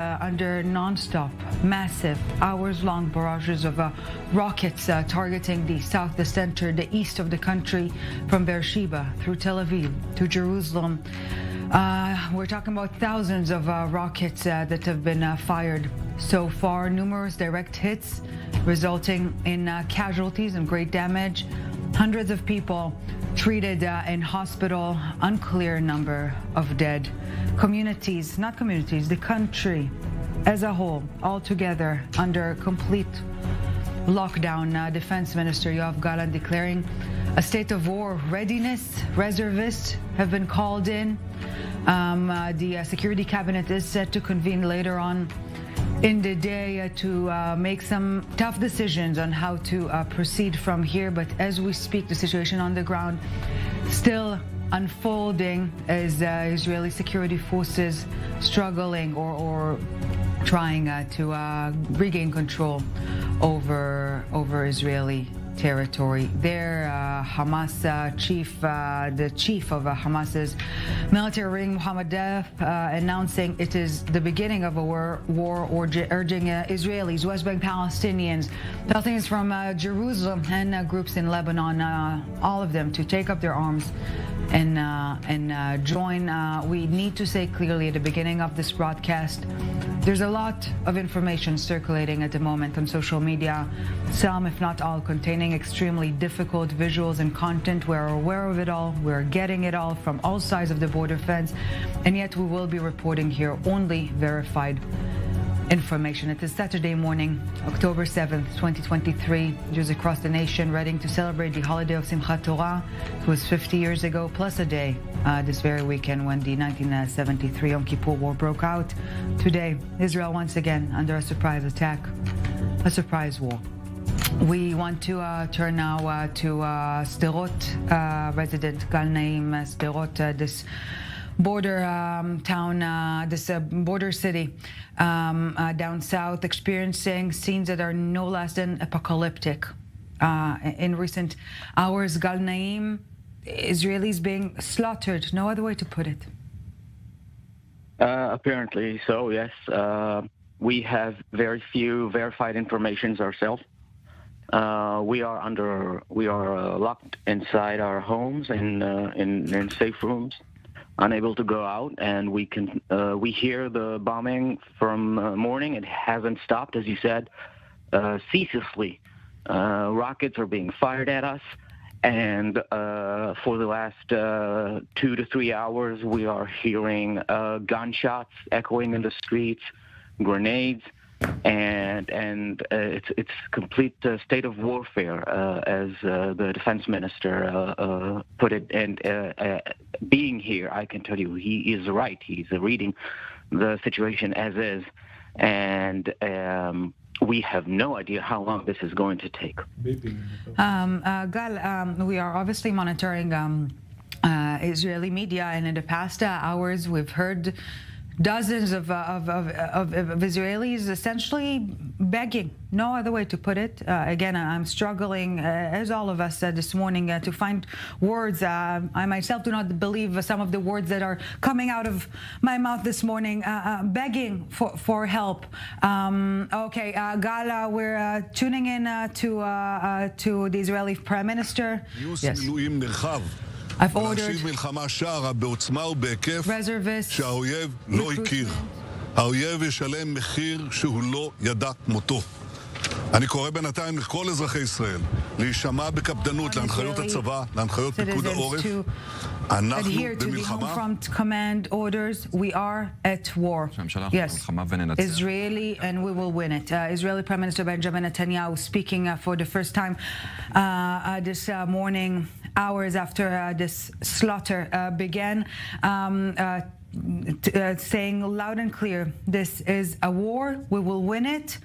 Under non-stop, massive, hours-long barrages of rockets targeting the south, the center, the east of the country, from Beersheba through Tel Aviv to Jerusalem. We're talking about thousands of rockets that have been fired so far, numerous direct hits resulting in casualties and great damage. Hundreds of people treated in hospital, unclear number of dead. Communities, not communities, the country as a whole, all together under complete lockdown. Defense Minister Yoav Gallant declaring a state of war readiness. Reservists have been called in. The Security Cabinet is set to convene later on in the day to make some tough decisions on how to proceed from here. But as we speak, the situation on the ground still unfolding as Israeli security forces struggling or trying to regain control over Israeli territory. There, Hamas the chief of Hamas's military wing, Mohammed Deif, announcing it is the beginning of a war urging Israelis, West Bank Palestinians, Palestinians from Jerusalem and groups in Lebanon, all of them to take up their arms and join. We need to say clearly at the beginning of this broadcast, there's a lot of information circulating at the moment on social media, some, if not all, containing extremely difficult visuals and content. We're aware of it all. We're getting it all from all sides of the border fence, and yet we will be reporting here only verified information. It is Saturday morning, October 7th, 2023. Jews across the nation ready to celebrate the holiday of Simchat Torah. It was 50 years ago, plus a day, this very weekend when the 1973 Yom Kippur War broke out. Today, Israel once again under a surprise attack, a surprise war. We want to turn now to Sderot, resident Gal Naim Sderot, this border town, this border city down south, experiencing scenes that are no less than apocalyptic. In recent hours, Gal Naim, Israelis being slaughtered, no other way to put it. Apparently so, yes. We have very few verified informations ourselves. We are locked inside our homes in safe rooms, unable to go out, and we hear the bombing from morning. It hasn't stopped, as you said, ceaselessly. Rockets are being fired at us, and for the last 2 to 3 hours, we are hearing gunshots echoing in the streets, grenades, and it's complete state of warfare, as the defense minister put it. And being here, I can tell you he is right. He's reading the situation as is, and we have no idea how long this is going to take. Gal, we are obviously monitoring Israeli media, and in the past hours we've heard dozens of Israelis essentially begging, no other way to put it. Again, I'm struggling, as all of us this morning, to find words. I myself do not believe some of the words that are coming out of my mouth this morning, begging for help. Okay, Gal, we're tuning in to the Israeli Prime Minister. Yes. I've ordered reservists, שהאויב לא הכיר. האויב ישלם מחיר שהוא לא ידע כמותו. אני קורא בינתיים לכל אזרחי ישראל להישמע בקפדנות להנחיות הצבא, להנחיות פיקוד העורף. אנחנו במלחמה. front command orders. We are at war. Yes, Israeli, and we will win it. Israeli Prime Minister Benjamin Netanyahu speaking for the first time this morning, hours after this slaughter began, saying loud and clear, this is a war, we will win it,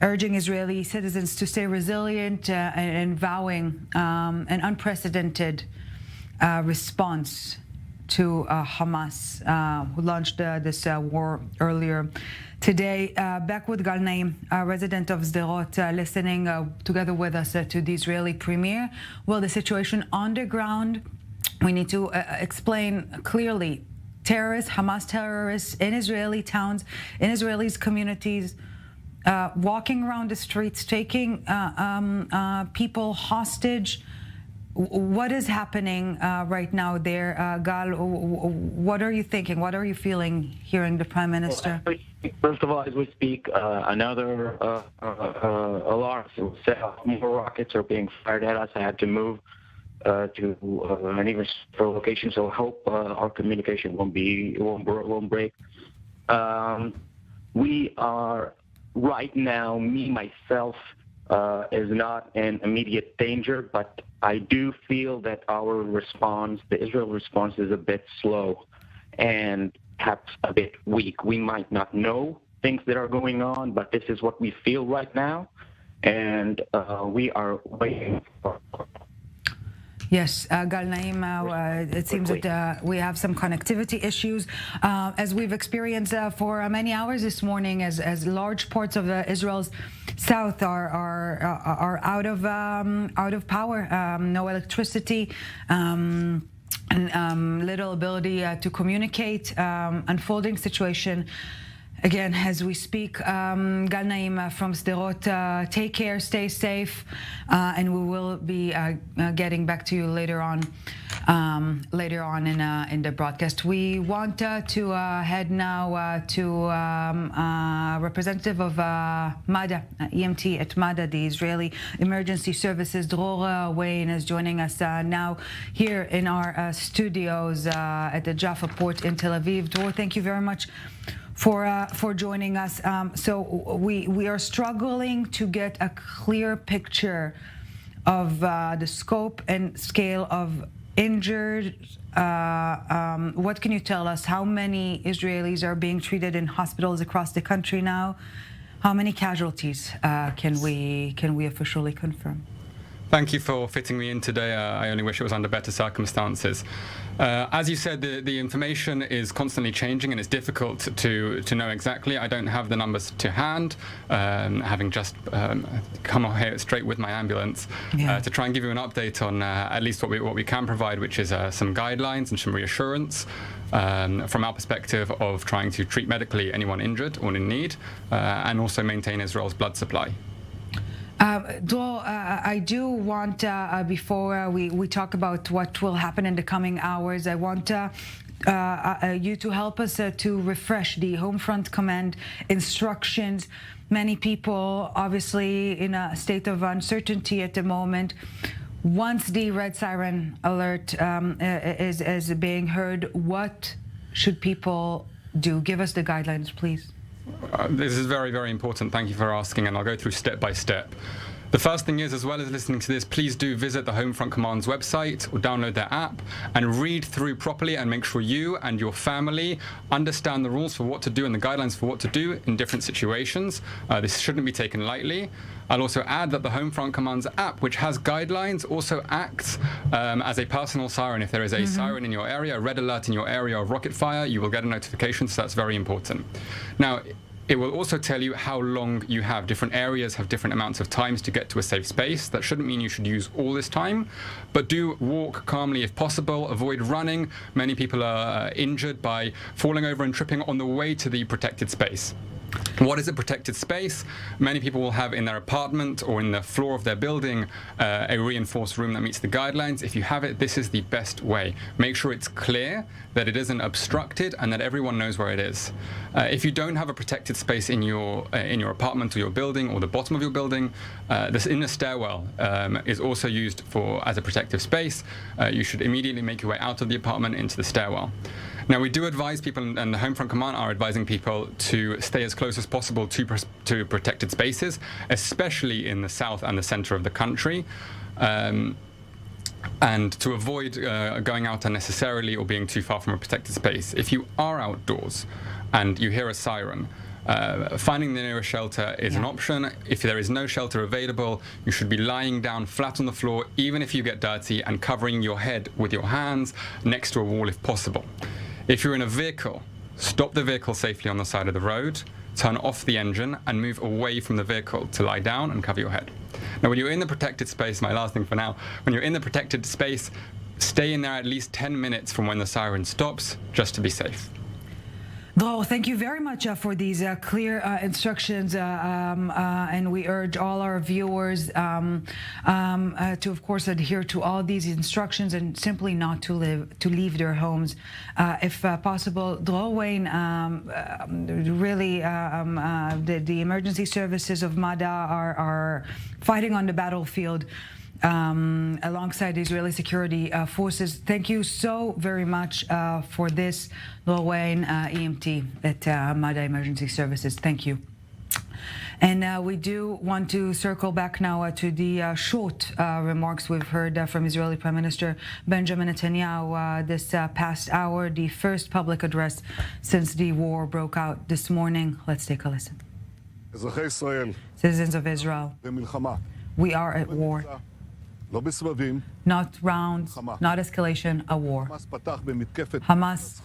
urging Israeli citizens to stay resilient and vowing an unprecedented response to Hamas, who launched this war earlier today. Back with Gal Naim, a resident of Sderot, listening together with us to the Israeli premier. Well, the situation on the ground, we need to explain clearly terrorists, Hamas terrorists in Israeli towns, in Israeli communities, walking around the streets, taking people hostage. What is happening right now there, Gal? What are you thinking? What are you feeling hearing the Prime Minister? First of all, as we speak, another alarm set off. More rockets are being fired at us. I had to move to an even safer location, so I hope our communication won't break. We are right now, myself, is not in immediate danger, but I do feel that our response, the Israel response, is a bit slow and perhaps a bit weak. We might not know things that are going on, but this is what we feel right now, and we are waiting for. Yes, Gal Naim, it seems that we have some connectivity issues, as we've experienced for many hours this morning, as large parts of Israel's south are out of power, no electricity, and little ability to communicate. Unfolding situation. Again, as we speak, Gal Naim from Sderot, take care, stay safe, and we will be getting back to you later on in the broadcast. We want to head now to representative of MADA, EMT at MADA, the Israeli Emergency Services. Dror Wayne is joining us now here in our studios at the Jaffa port in Tel Aviv. Dror, thank you very much for joining us. So we are struggling to get a clear picture of the scope and scale of injured. What can you tell us? How many Israelis are being treated in hospitals across the country now? How many casualties can we officially confirm? Thank you for fitting me in today. I only wish it was under better circumstances. As you said, the information is constantly changing and it's difficult to know exactly. I don't have the numbers to hand, having just come here straight with my ambulance to try and give you an update on at least what we can provide, which is some guidelines and some reassurance from our perspective of trying to treat medically anyone injured or in need, and also maintain Israel's blood supply. Dror, I do want, before we talk about what will happen in the coming hours, I want you to help us to refresh the Homefront Command instructions. Many people, obviously, in a state of uncertainty at the moment. Once the red siren alert is being heard, what should people do? Give us the guidelines, please. This is very, very important. Thank you for asking, and I'll go through step by step. The first thing is, as well as listening to this, please do visit the Homefront Command's website or download their app and read through properly and make sure you and your family understand the rules for what to do and the guidelines for what to do in different situations. This shouldn't be taken lightly. I'll also add that the Homefront Command's app, which has guidelines, also acts as a personal siren. If there is a siren in your area, a red alert in your area of rocket fire, you will get a notification, so that's very important. Now, it will also tell you how long you have. Different areas have different amounts of times to get to a safe space. That shouldn't mean you should use all this time, but do walk calmly if possible. Avoid running. Many people are injured by falling over and tripping on the way to the protected space. What is a protected space? Many people will have in their apartment or in the floor of their building a reinforced room that meets the guidelines. If you have it, this is the best way. Make sure it's clear, that it isn't obstructed, and that everyone knows where it is. If you don't have a protected space in your apartment or your building or the bottom of your building, this in the stairwell is also used as a protective space. You should immediately make your way out of the apartment into the stairwell. Now, we do advise people, and the Homefront Command are advising people to stay as close as possible to protected spaces, especially in the south and the center of the country, and to avoid going out unnecessarily or being too far from a protected space. If you are outdoors and you hear a siren, finding the nearest shelter is an option. If there is no shelter available, you should be lying down flat on the floor, even if you get dirty, and covering your head with your hands next to a wall if possible. If you're in a vehicle, stop the vehicle safely on the side of the road, turn off the engine, and move away from the vehicle to lie down and cover your head. Now, when you're in the protected space, my last thing for now, when you're in the protected space, stay in there at least 10 minutes from when the siren stops, just to be safe. Dror, thank you very much for these clear instructions, and we urge all our viewers to, of course, adhere to all these instructions and simply not to leave their homes, if possible. Dror Wayne, really, the emergency services of Mad'a are fighting on the battlefield alongside the Israeli security forces. Thank you so very much for this, Dror Wayne, EMT at Mad'a Emergency Services. Thank you. And we do want to circle back now to the short remarks we've heard from Israeli Prime Minister Benjamin Netanyahu this past hour, the first public address since the war broke out this morning. Let's take a listen. Citizens of Israel, we are at war. Not rounds, not escalation, a war. Hamas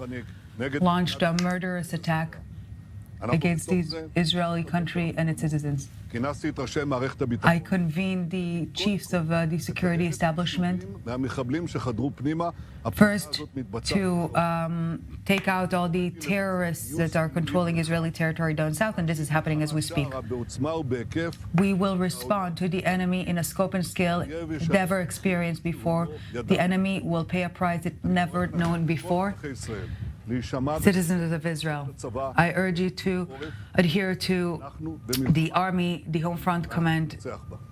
launched a murderous attack against the Israeli country and its citizens. I convened the chiefs of the security establishment, first to take out all the terrorists that are controlling Israeli territory down south, and this is happening as we speak. We will respond to the enemy in a scope and scale never experienced before. The enemy will pay a price it never known before. Citizens of Israel, I urge you to adhere to the army, the Home Front Command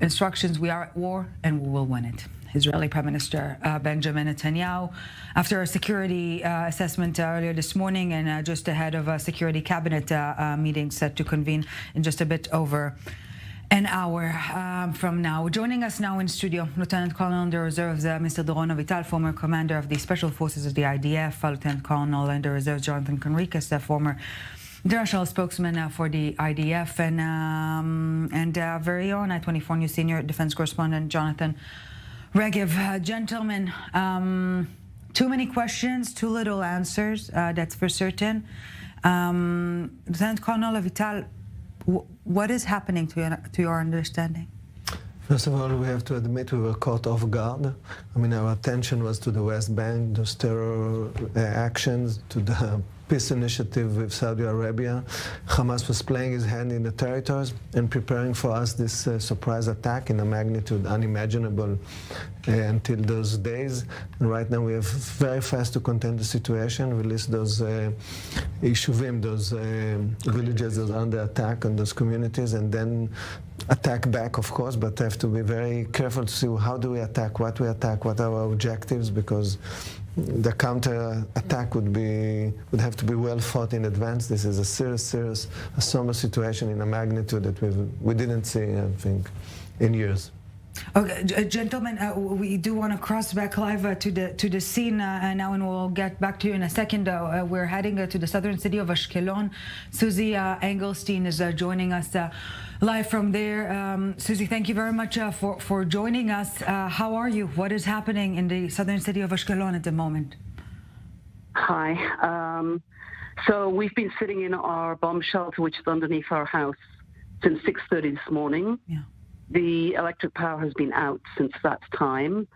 instructions. We are at war and we will win it. Israeli Prime Minister Benjamin Netanyahu, after a security assessment earlier this morning and just ahead of a security cabinet meeting set to convene in just a bit over an hour from now. Joining us now in studio, Lieutenant Colonel in the Reserves, Mr. Doron Avital, former commander of the Special Forces of the IDF, Lieutenant Colonel in the Reserves, Jonathan Conricus, former international spokesman for the IDF, and very own I-24 News senior defense correspondent, Jonathan Regev. Gentlemen, too many questions, too little answers, that's for certain. Lieutenant Colonel Avital, what is happening to your understanding? First of all, we have to admit we were caught off guard. I mean, our attention was to the West Bank, those terror actions, to the peace initiative with Saudi Arabia. Hamas was playing his hand in the territories and preparing for us this surprise attack in a magnitude unimaginable until those days. And right now we have very fast to contain the situation, release those Yishuvim, those villages that are under attack and those communities, and then attack back, of course, but have to be very careful to see how do we attack, what are our objectives, because the counter-attack would have to be well thought in advance. This is a serious, a somber situation in a magnitude that we didn't see, I think, in years. Okay, gentlemen, we do want to cross back live to the scene now, and we'll get back to you in a second. We're heading to the southern city of Ashkelon. Susie Engelstein is joining us live from there. Susie, thank you very much for joining us. How are you? What is happening in the southern city of Ashkelon at the moment? Hi. So we've been sitting in our bomb shelter, which is underneath our house, since 6:30 this morning. Yeah. The electric power has been out since that time.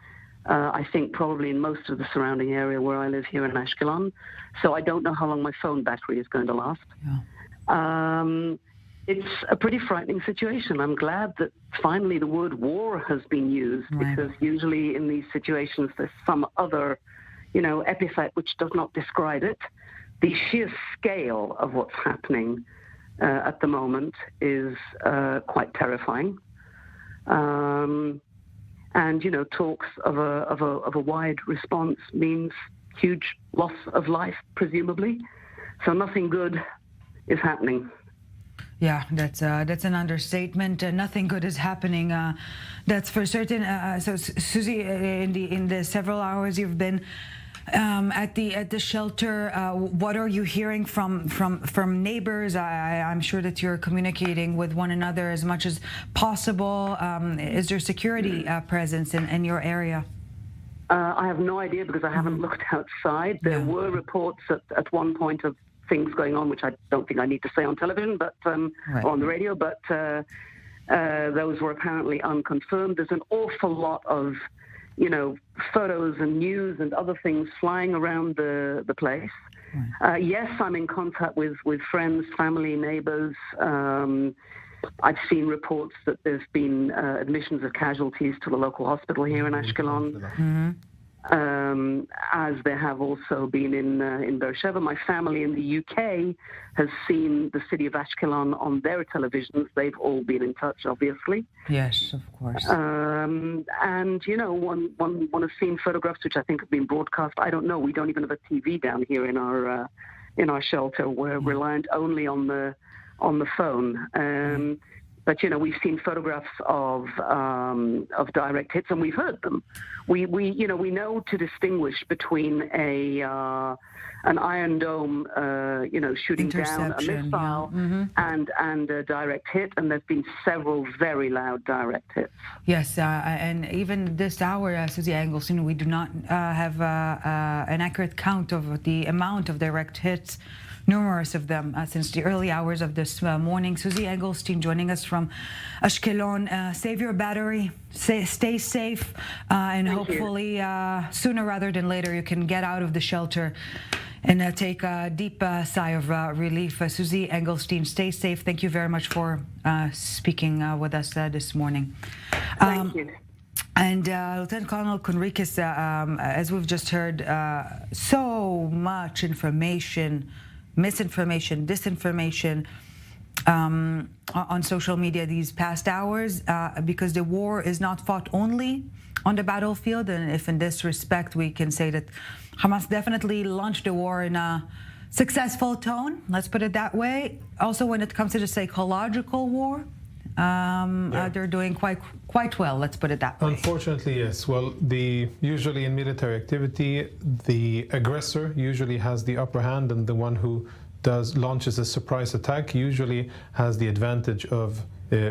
I think probably in most of the surrounding area where I live here in Ashkelon. So I don't know how long my phone battery is going to last. Yeah. It's a pretty frightening situation. I'm glad that finally the word war has been used, because usually in these situations there's some other, epithet which does not describe it. The sheer scale of what's happening at the moment is quite terrifying. And talks of a wide response means huge loss of life, presumably. So nothing good is happening. Yeah, that's an understatement. Nothing good is happening. That's for certain. So, Susie, in the several hours you've been at the shelter, what are you hearing from neighbors? I'm sure that you're communicating with one another as much as possible. Is there security presence in your area? I have no idea, because I haven't looked outside. There were reports at one point of things going on, which I don't think I need to say on television, but or on the radio, but those were apparently unconfirmed. There's an awful lot of photos and news and other things flying around the place. Yes, I'm in contact with friends, family, neighbors. I've seen reports that there's been admissions of casualties to the local hospital here in Ashkelon, as there have also been in Beersheba. My family in the UK has seen the city of Ashkelon on their televisions. They've all been in touch, obviously. Yes, of course. And one has seen photographs which I think have been broadcast. I don't know. We don't even have a TV down here in our shelter. We're reliant only on the phone. But we've seen photographs of direct hits, and we've heard them. We know to distinguish between an Iron Dome, shooting down a missile and a direct hit, and there've been several very loud direct hits. Yes, and even this hour, Susie Engelstein, we do not have an accurate count of the amount of direct hits. Numerous of them since the early hours of this morning. Susie Engelstein joining us from Ashkelon. Save your battery, stay safe, and hopefully sooner rather than later you can get out of the shelter and take a deep sigh of relief. Susie Engelstein, stay safe. Thank you very much for speaking with us this morning. Thank you. And Lieutenant Colonel Conricus, as we've just heard, so much information, misinformation, disinformation on social media these past hours, because the war is not fought only on the battlefield. And if in this respect we can say that Hamas definitely launched the war in a successful tone, let's put it that way. Also, when it comes to the psychological war, they're doing quite well, let's put it that way. Unfortunately, yes. Well, usually in military activity, the aggressor usually has the upper hand, and the one who launches a surprise attack usually has the advantage of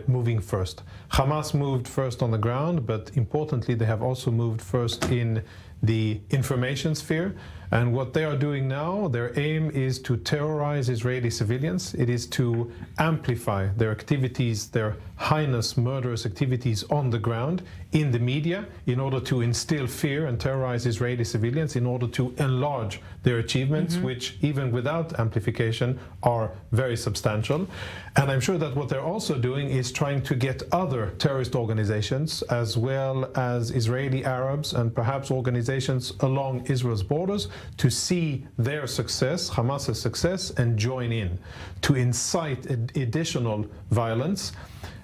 moving first. Hamas moved first on the ground, but importantly, they have also moved first in the information sphere. And what they are doing now, their aim is to terrorize Israeli civilians. It is to amplify their activities, their heinous murderous activities on the ground in the media, in order to instill fear and terrorize Israeli civilians, in order to enlarge their achievements, which even without amplification are very substantial. And I'm sure that what they're also doing is trying to get other terrorist organizations, as well as Israeli Arabs and perhaps organizations along Israel's borders, to see their success, Hamas's success, and join in, to incite additional violence.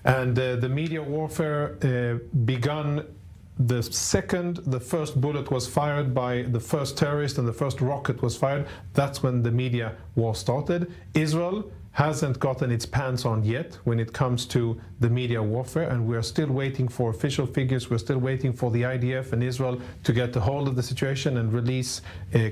And the media warfare begun the second the first bullet was fired by the first terrorist and the first rocket was fired. That's when the media war started. Israel hasn't gotten its pants on yet when it comes to the media warfare, and we're still waiting for official figures. We're still waiting for the IDF and Israel to get a hold of the situation and release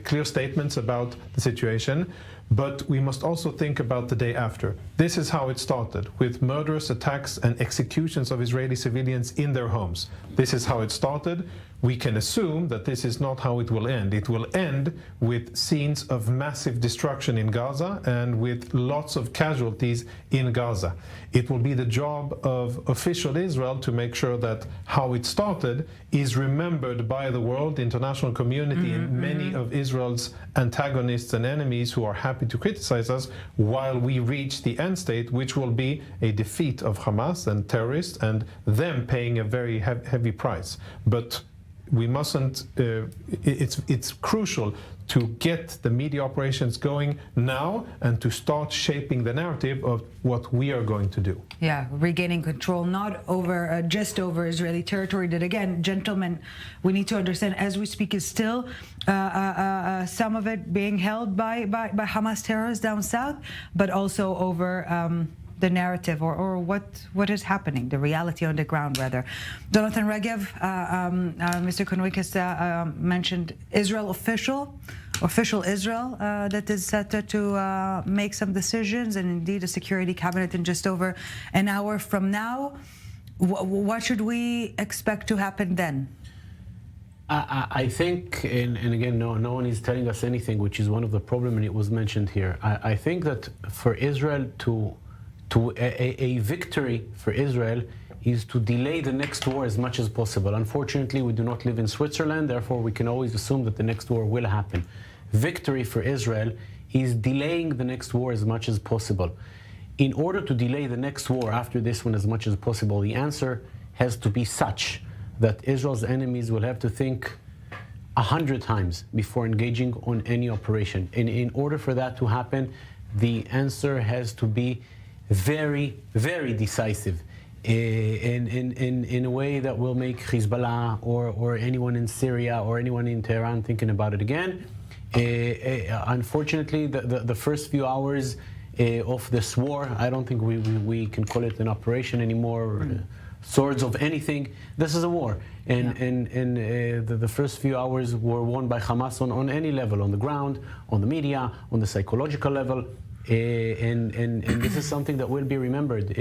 clear statements about the situation. But we must also think about the day after. This is how it started, with murderous attacks and executions of Israeli civilians in their homes. This is how it started. We can assume that this is not how it will end. It will end with scenes of massive destruction in Gaza and with lots of casualties in Gaza. It will be the job of official Israel to make sure that how it started is remembered by the world, international community, and many of Israel's antagonists and enemies who are happy to criticize us, while we reach the end state, which will be a defeat of Hamas and terrorists and them paying a very heavy price. But we mustn't, it's crucial to get the media operations going now and to start shaping the narrative of what we are going to do. Yeah, regaining control, not over just over Israeli territory. That again, gentlemen, we need to understand as we speak is still some of it being held by Hamas terrorists down south, but also over the narrative or what is happening, the reality on the ground, rather. Jonathan Regev, Mr. Konrikis mentioned Israel official Israel that is set to make some decisions, and indeed a security cabinet in just over an hour from now. What should we expect to happen then? I think, and again, no one is telling us anything, which is one of the problems, and it was mentioned here. I think that for Israel a victory for Israel is to delay the next war as much as possible. Unfortunately, we do not live in Switzerland, therefore we can always assume that the next war will happen. Victory for Israel is delaying the next war as much as possible. In order to delay the next war after this one as much as possible, the answer has to be such that Israel's enemies will have to think 100 times before engaging on any operation. And in order for that to happen, the answer has to be very, very decisive in a way that will make Hezbollah or anyone in Syria or anyone in Tehran thinking about it again. Unfortunately, the first few hours of this war, I don't think we can call it an operation anymore, swords of anything. This is a war. And the first few hours were won by Hamas on any level, on the ground, on the media, on the psychological level. And this is something that will be remembered.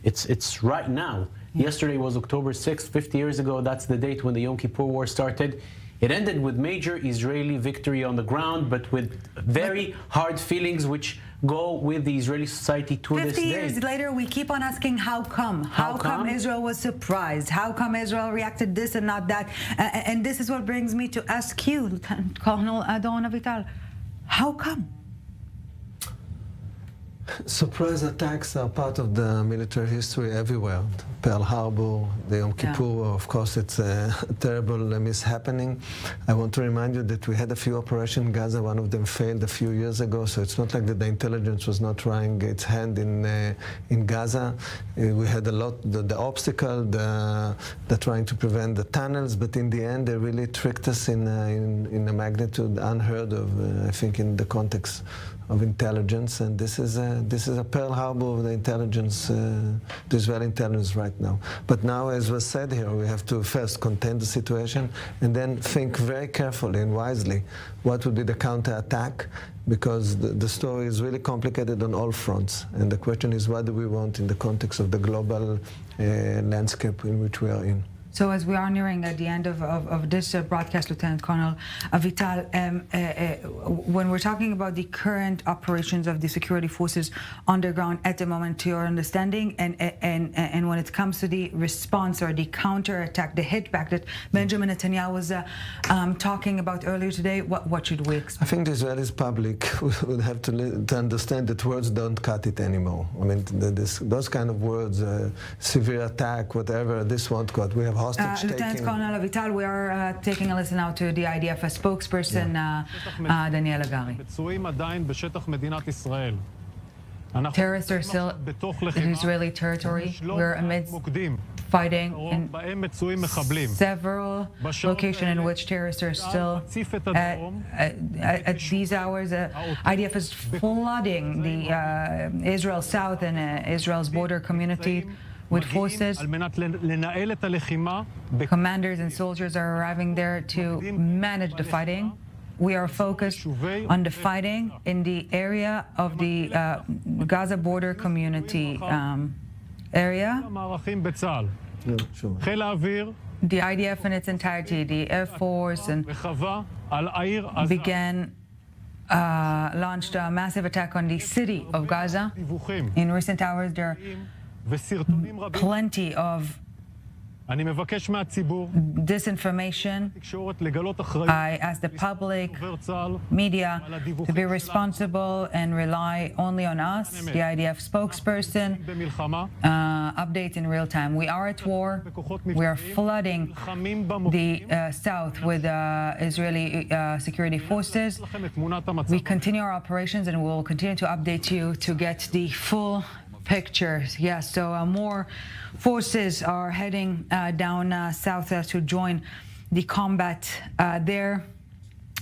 It's right now. Yesterday was October 6th, 50 years ago. That's the date when the Yom Kippur War started. It ended with major Israeli victory on the ground, but with very hard feelings which go with the Israeli society to this day. 50 years later, we keep on asking how come? How come Israel was surprised? How come Israel reacted this and not that? And this is what brings me to ask you, Lieutenant Colonel Adon Avital, how come? Surprise attacks are part of the military history everywhere. Pearl Harbor, the Yom Kippur, of course, it's a terrible mishappening. I want to remind you that we had a few operations in Gaza. One of them failed a few years ago, so it's not like that the intelligence was not trying its hand in Gaza. We had a lot, the obstacle, the trying to prevent the tunnels, but in the end, they really tricked us in a magnitude unheard of, I think, in the context of intelligence, and this is a Pearl Harbor of the intelligence, the Israeli intelligence right now. But now, as was said here, we have to first contain the situation and then think very carefully and wisely what would be the counterattack, because the story is really complicated on all fronts. And the question is, what do we want in the context of the global landscape in which we are in? So as we are nearing at the end of this broadcast, Lieutenant Colonel Avital, when we're talking about the current operations of the security forces on the ground at the moment, to your understanding, and when it comes to the response or the counterattack, the hit back that Benjamin Netanyahu was talking about earlier today, what should we expect? I think the Israeli public would have to understand that words don't cut it anymore. I mean, those kind of words, severe attack, whatever, this won't cut. We have Lieutenant Colonel Avital, we are taking a listen now to the IDF spokesperson, Daniel Agari. Terrorists are still in Israeli territory. We're amidst fighting in several locations in which terrorists are still at these hours. IDF is flooding the Israel South and Israel's border community with forces. Commanders and soldiers are arriving there to manage the fighting. We are focused on the fighting in the area of the Gaza border community area. The IDF in its entirety, the Air Force, and launched a massive attack on the city of Gaza. In recent hours, there are plenty of disinformation. I ask the public, media, to be responsible and rely only on us, the IDF spokesperson, updates in real time. We are at war. We are flooding the south with Israeli security forces. We continue our operations and we will continue to update you to get the full pictures. Yes, so more forces are heading down south to join the combat there.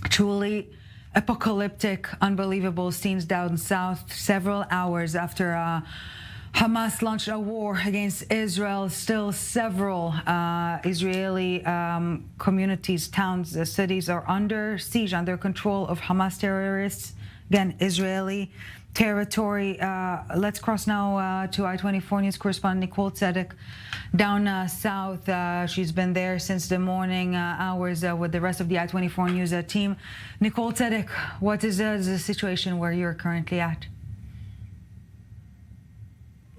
Truly apocalyptic, unbelievable scenes down south, several hours after Hamas launched a war against Israel. Still several Israeli communities, towns, cities are under siege, under control of Hamas terrorists. Again, Israeli territory. Let's cross now to I-24 News correspondent Nicole Tzedek down south. She's been there since the morning hours with the rest of the I-24 News team. Nicole Tzedek, what is the situation where you're currently at?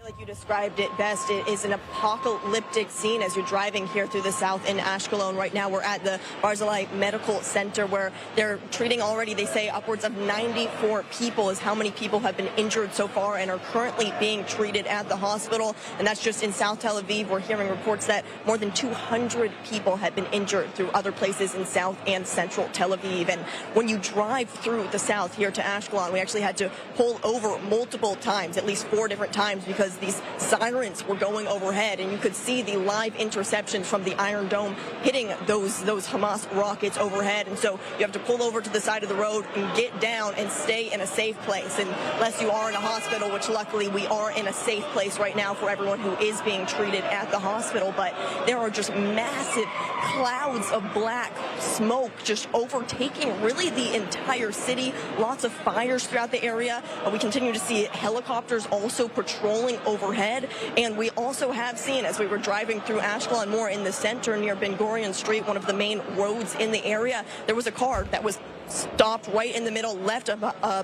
Like you described it best, it is an apocalyptic scene as you're driving here through the south in Ashkelon. Right now we're at the Barzilai Medical Center where they're treating already, they say, upwards of 94 people is how many people have been injured so far and are currently being treated at the hospital. And that's just in South Tel Aviv. We're hearing reports that more than 200 people have been injured through other places in South and Central Tel Aviv. And when you drive through the south here to Ashkelon, we actually had to pull over multiple times, at least 4 different times, because these sirens were going overhead, and you could see the live interceptions from the Iron Dome hitting those Hamas rockets overhead. And so you have to pull over to the side of the road and get down and stay in a safe place, unless you are in a hospital, which luckily we are in a safe place right now for everyone who is being treated at the hospital. But there are just massive clouds of black smoke just overtaking really the entire city. Lots of fires throughout the area. We continue to see helicopters also patrolling overhead. And we also have seen, as we were driving through Ashkelon more in the center near Ben Gurion Street, one of the main roads in the area, there was a car that was stopped right in the middle, left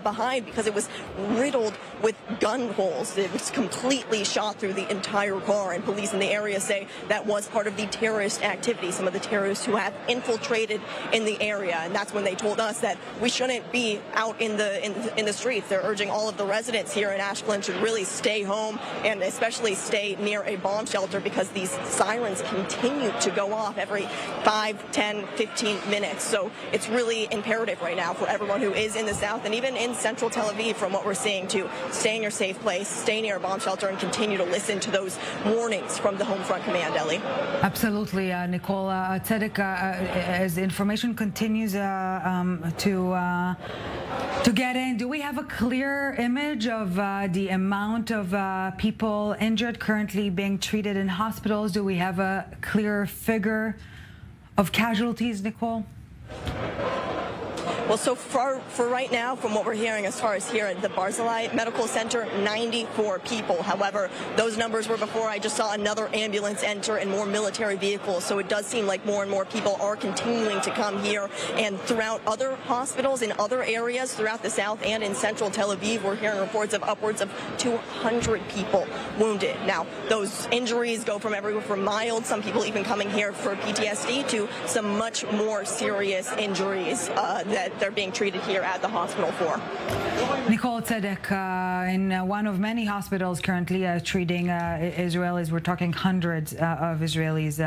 behind because it was riddled with gun holes. It was completely shot through the entire car, and police in the area say that was part of the terrorist activity, some of the terrorists who have infiltrated in the area. And that's when they told us that we shouldn't be out in the streets. They're urging all of the residents here in Ashkelon should really stay home and especially stay near a bomb shelter, because these sirens continue to go off every 5, 10, 15 minutes. So it's really imperative right now for everyone who is in the south and even in Central Tel Aviv, from what we're seeing, to stay in your safe place, stay near a bomb shelter, and continue to listen to those warnings from the Home Front Command, Ellie. Absolutely, Nicole. Tzedek, as the information continues to get in, do we have a clear image of the amount of people injured currently being treated in hospitals? Do we have a clear figure of casualties, Nicole? Well, so for right now, from what we're hearing as far as here at the Barzilai Medical Center, 94 people. However, those numbers were before I just saw another ambulance enter and more military vehicles. So it does seem like more and more people are continuing to come here. And throughout other hospitals in other areas throughout the south and in Central Tel Aviv, we're hearing reports of upwards of 200 people wounded. Now, those injuries go from everywhere from mild, some people even coming here for PTSD, to some much more serious injuries that they're being treated here at the hospital for. Nicole Tzedek, in one of many hospitals currently treating Israelis. We're talking hundreds of Israelis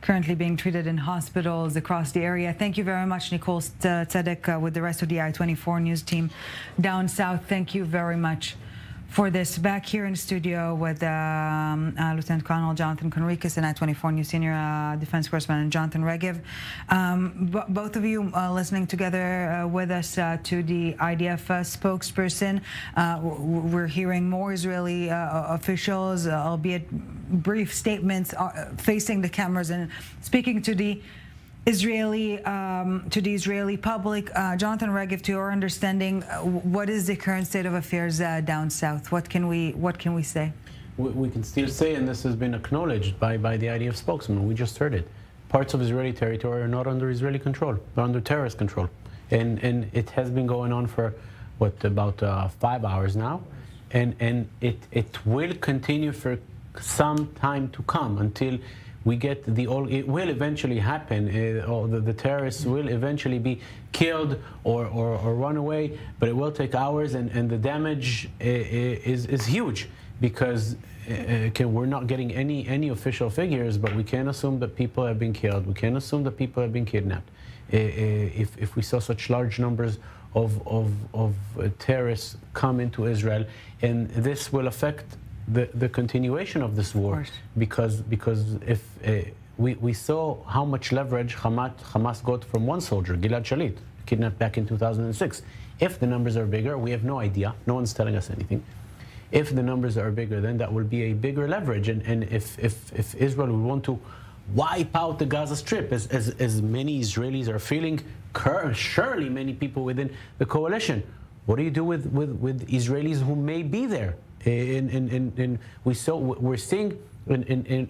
currently being treated in hospitals across the area. Thank you very much, Nicole Tzedek, with the rest of the I-24 News team down south. Thank you very much for this. Back here in the studio with Lieutenant Colonel Jonathan Conricus and I-24 News Senior Defense Correspondent Jonathan Regev. Both of you listening together with us to the IDF spokesperson. We're hearing more Israeli officials, albeit brief statements, facing the cameras and speaking to the Israeli public. Jonathan Regev, to your understanding, what is the current state of affairs down south? What can we say? We can still say, and this has been acknowledged by the IDF spokesman, we just heard it, parts of Israeli territory are not under Israeli control, they're under terrorist control. And it has been going on for, about 5 hours now. And it will continue for some time to come until we get it will eventually happen. The terrorists will eventually be killed or run away, but it will take hours, and the damage is huge, because we're not getting any official figures, but we can assume that people have been killed. We can assume that people have been kidnapped. If we saw such large numbers of terrorists come into Israel, and this will affect the continuation of this war, because if we saw how much leverage Hamas got from one soldier, Gilad Shalit, kidnapped back in 2006. If the numbers are bigger, we have no idea. No one's telling us anything. If the numbers are bigger, then that will be a bigger leverage. And if Israel will want to wipe out the Gaza Strip, as many Israelis are feeling, surely many people within the coalition, what do you do with Israelis who may be there? And we're seeing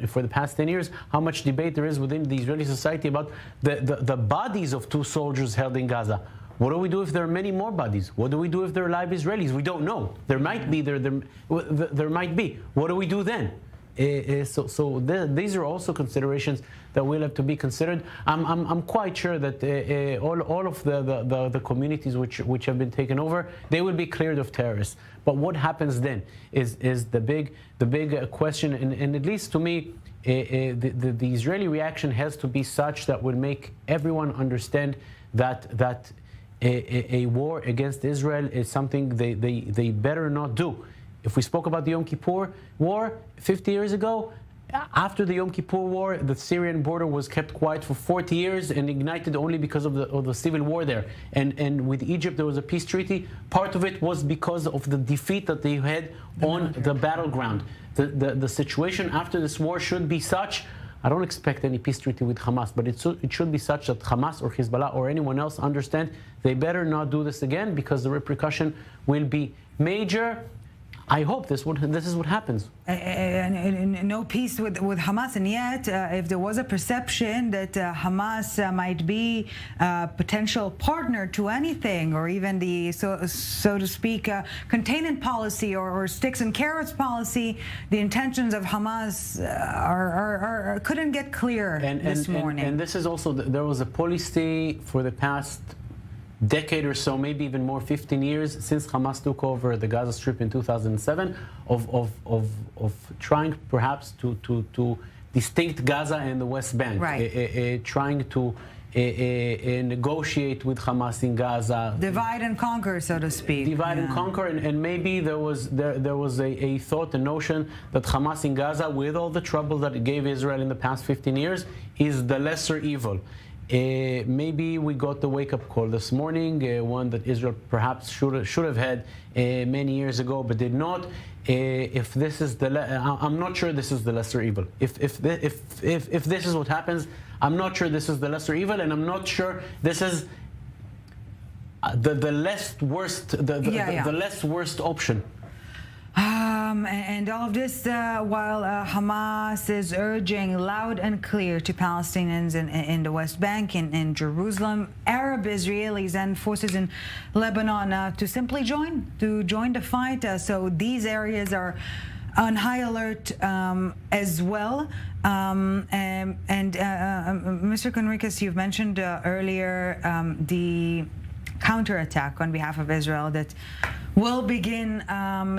for the past 10 years how much debate there is within the Israeli society about the bodies of 2 soldiers held in Gaza. What do we do if there are many more bodies? What do we do if there are live Israelis? We don't know. There might be. There might be. What do we do then? These are also considerations that will have to be considered. I'm quite sure that all of the communities which have been taken over, they will be cleared of terrorists. But what happens then is the big question, and at least to me, the Israeli reaction has to be such that will make everyone understand that a war against Israel is something they better not do. If we spoke about the Yom Kippur War 50 years ago, after the Yom Kippur War, the Syrian border was kept quiet for 40 years and ignited only because of the civil war there. And with Egypt, there was a peace treaty. Part of it was because of the defeat that they had on the battleground. The situation after this war should be such. I don't expect any peace treaty with Hamas, but it should be such that Hamas or Hezbollah or anyone else understand they better not do this again, because the repercussion will be major. I hope this is what happens. No peace with Hamas, and yet if there was a perception that Hamas might be a potential partner to anything, or even the so to speak containment policy or sticks and carrots policy, the intentions of Hamas couldn't get clear this morning. And this is also, there was a policy for the past decade or so, maybe even more, 15 years since Hamas took over the Gaza Strip in 2007, of trying perhaps to distinct Gaza and the West Bank, right. Trying to negotiate with Hamas in Gaza, divide and conquer, so to speak. Divide and conquer, and maybe there was a thought, a notion that Hamas in Gaza, with all the trouble that it gave Israel in the past 15 years, is the lesser evil. Maybe we got the wake-up call this morning, one that Israel perhaps should have had many years ago, but did not. If this is I'm not sure this is the lesser evil. If this is what happens, I'm not sure this is the lesser evil, and I'm not sure this is the less worst, the less worst option. And all of this while Hamas is urging loud and clear to Palestinians in the West Bank, in Jerusalem, Arab Israelis and forces in Lebanon to simply join the fight. So these areas are on high alert as well. Mr. Conricus, you've mentioned earlier the counterattack on behalf of Israel that will begin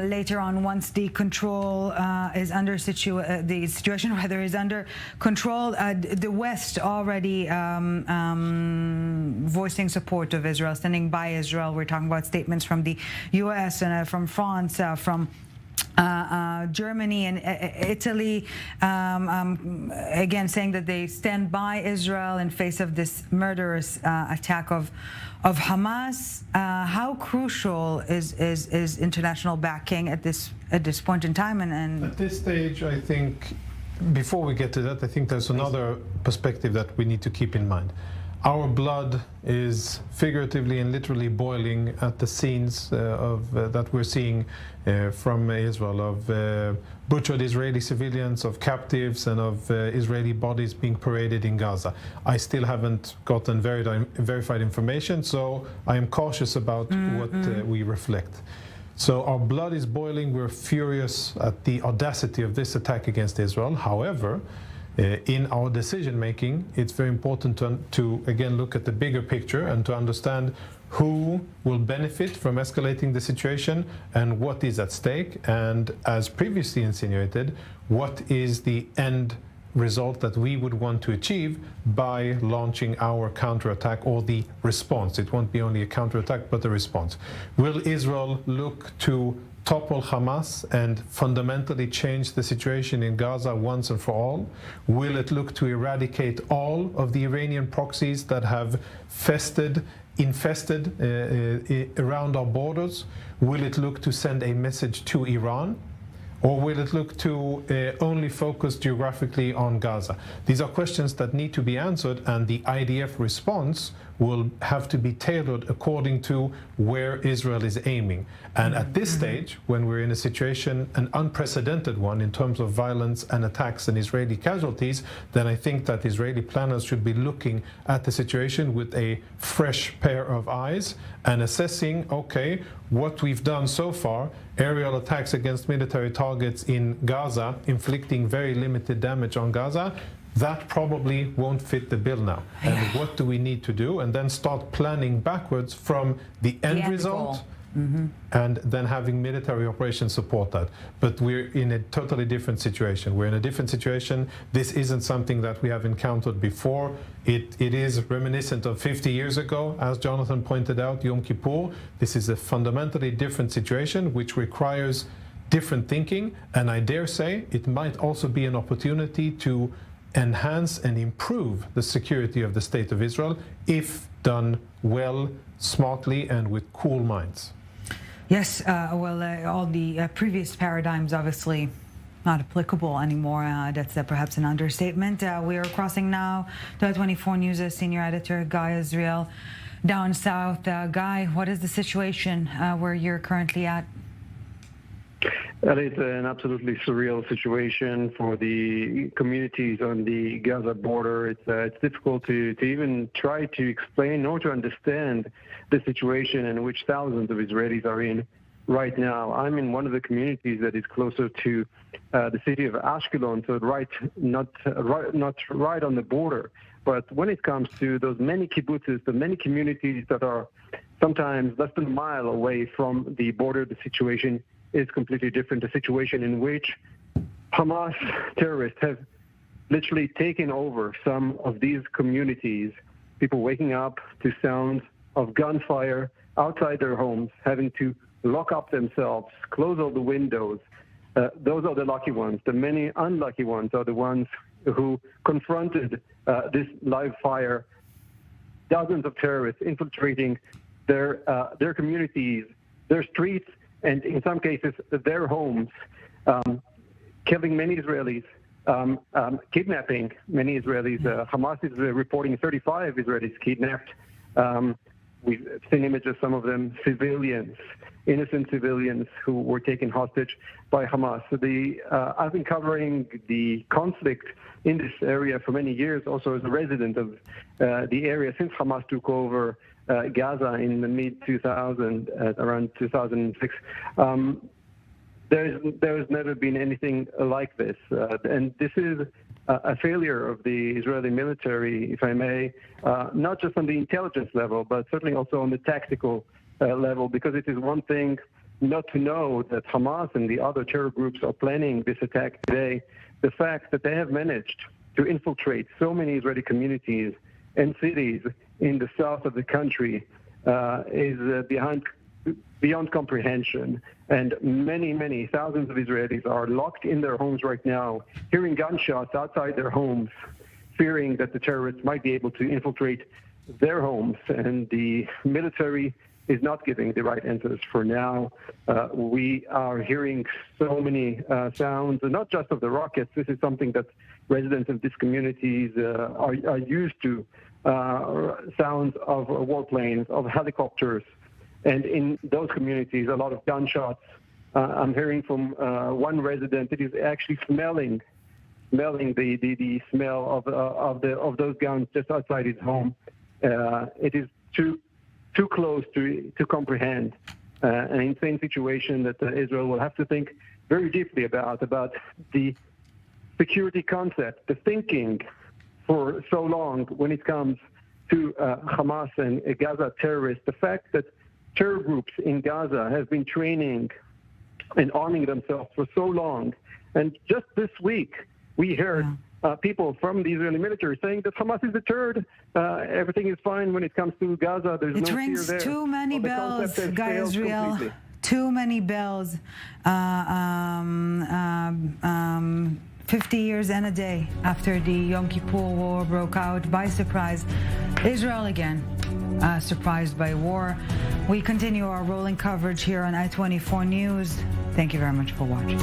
later on once the control is under the situation whether is under control. The West already voicing support of Israel, standing by Israel. We're talking about statements from the U.S. and from France, from Germany and Italy, again saying that they stand by Israel in face of this murderous attack of Hamas. How crucial is international backing at this point in time? And at this stage, I think, before we get to that, I think there's another perspective that we need to keep in mind. Our blood is figuratively and literally boiling at the scenes that we're seeing from Israel, of butchered Israeli civilians, of captives, and of Israeli bodies being paraded in Gaza. I still haven't gotten verified information, so I am cautious about what we reflect. So our blood is boiling. We're furious at the audacity of this attack against Israel. However, in our decision-making, it's very important to again look at the bigger picture and to understand who will benefit from escalating the situation and what is at stake, and, as previously insinuated, what is the end result that we would want to achieve by launching our counterattack, or the response. It won't be only a counterattack, but a response. Will Israel look to topple Hamas and fundamentally change the situation in Gaza once and for all? Will it look to eradicate all of the Iranian proxies that have infested around our borders? Will it look to send a message to Iran? Or will it look to only focus geographically on Gaza? These are questions that need to be answered, and the IDF response will have to be tailored according to where Israel is aiming. And at this stage, when we're in a situation, an unprecedented one in terms of violence and attacks and Israeli casualties, then I think that Israeli planners should be looking at the situation with a fresh pair of eyes and assessing, okay, what we've done so far, aerial attacks against military targets in Gaza, inflicting very limited damage on Gaza, that probably won't fit the bill now. And what do we need to do? And then start planning backwards from the end result. And then having military operations support that. But we're in a totally different situation. We're in a different situation. This isn't something that we have encountered before. It is reminiscent of 50 years ago, as Jonathan pointed out, Yom Kippur. This is a fundamentally different situation, which requires different thinking. And I dare say it might also be an opportunity to enhance and improve the security of the State of Israel if done well, smartly, and with cool minds. Yes, all the previous paradigms obviously not applicable anymore. That's perhaps an understatement. We are crossing now to 24 News' senior editor, Guy Israel, down south. Guy, what is the situation where you're currently at? It's an absolutely surreal situation for the communities on the Gaza border. It's difficult to even try to explain or to understand the situation in which thousands of Israelis are in right now. I'm in one of the communities that is closer to the city of Ashkelon, so not right on the border. But when it comes to those many kibbutzes, the many communities that are sometimes less than a mile away from the border, the situation is completely different. A situation in which Hamas terrorists have literally taken over some of these communities, people waking up to sounds of gunfire outside their homes, having to lock up themselves, close all the windows. Those are the lucky ones. The many unlucky ones are the ones who confronted this live fire. Dozens of terrorists infiltrating their communities, their streets, and in some cases, their homes, killing many Israelis, kidnapping many Israelis. Hamas is reporting 35 Israelis kidnapped. We've seen images, some of them civilians, innocent civilians who were taken hostage by Hamas. I've been covering the conflict in this area for many years, also as a resident of the area since Hamas took over Gaza in the mid-2000s, around 2006. There's never been anything like this. And this is a failure of the Israeli military, if I may, not just on the intelligence level, but certainly also on the tactical level, because it is one thing not to know that Hamas and the other terror groups are planning this attack today. The fact that they have managed to infiltrate so many Israeli communities and cities in the south of the country is beyond comprehension. And many thousands of Israelis are locked in their homes right now, hearing gunshots outside their homes, fearing that the terrorists might be able to infiltrate their homes. And the military is not giving the right answers for now. We are hearing so many sounds, and not just of the rockets. This is something that residents of these communities are used to, sounds of warplanes, of helicopters. And in those communities, a lot of gunshots. I'm hearing from one resident that is actually smelling the smell of those guns just outside his home. It is too close to comprehend an insane situation that Israel will have to think very deeply about the security concept, the thinking for so long when it comes to Hamas and Gaza terrorists, the fact that terror groups in Gaza have been training and arming themselves for so long. And just this week, we heard people from the Israeli military saying that Hamas is deterred. Everything is fine when it comes to Gaza. There's no fear there. It rings too many bells, Guy Israel. Completely. Too many bells. 50 years and a day after the Yom Kippur War broke out by surprise. Israel again, surprised by war. We continue our rolling coverage here on I-24 News. Thank you very much for watching.